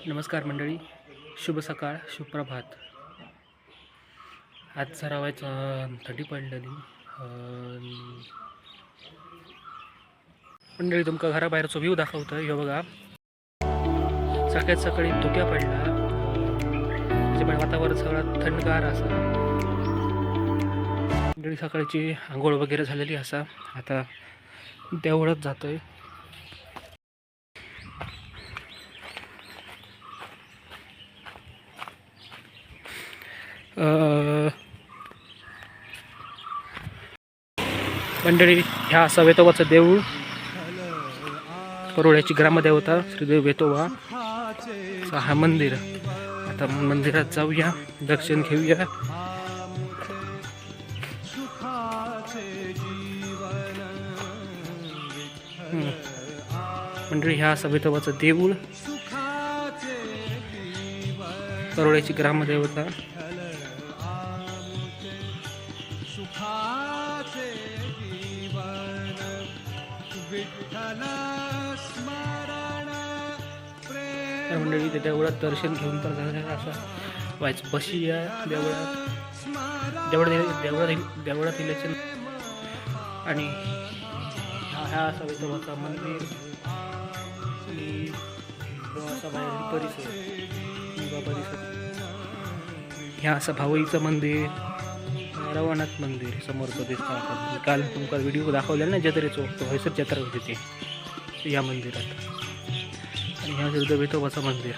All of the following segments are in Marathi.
नमस्कार मंडळी, शुभ सकाळ, सुप्रभात. आज जरा व्हायचं थंडी पडलेली. मंडळी तुमका घराबाहेरचो व्ह्यू दाखवतोय. ह्यो बघा, सकाळी सकाळी धुक्या पडला, त्याच्यामुळे वातावरण सगळं थंडगार असा. मंडळी सकाळची आंघोळ वगैरे झालेली असा. आता देवळात जातोय. मंडळी, ह्या असा वेतोबाचं देऊळ, परोळ्याची ग्रामदेवता श्रीदेव वेतोबा. हा मंदिर. आता मंदिरात जाऊया, दर्शन घेऊया. मंडळी, ह्या असा वेतोबाचं देऊळ, परोळ्याची ग्रामदेवता. मंडळी, त्या देवळात दर्शन घेऊन तर झालं असं व्हायचं. बशी या देवळात इलेक्शन. आणि हा असा वेतोबाचा मंदिर आणि असा बाहेर परिसर. ह्या असं भावईचं मंदिर, रवनाथ मंदिर समोरचं दिसतं. आपण काल तुमका व्हिडिओ दाखवलेला ना जत्रेचो, हैसर जत्रा होती ते या मंदिरात. आणि ह्या श्री वेतोबाचं मंदिर,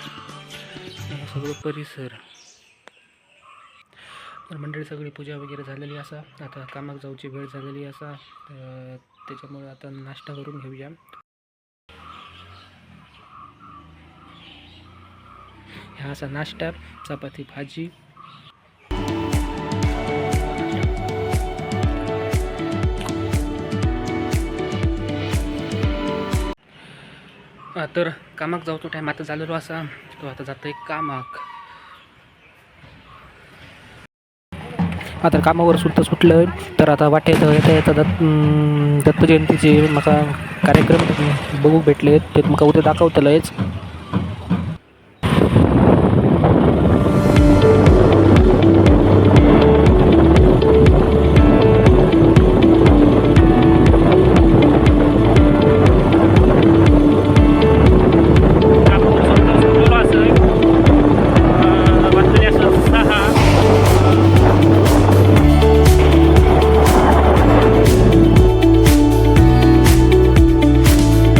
हे सगळं परिसर. तर मंडळी, सगळी पूजा वगैरे झालेली असा. आता कामाक जाऊची वेळ झालेली असा, त्याच्यामुळे आता नाश्ता करून घेऊया. ह्या असा नाश्ता, चपाती भाजी. तर कामाक जाऊचो टाईम आता झालेलो असा. तो आता जातोय कामाक. आता कामावर सुटलं. तर आता वाटेत येता दत्त जयंतीचे म्हाका कार्यक्रम बघूक भेटले. ते म्हाका उद्या दाखवतलेच.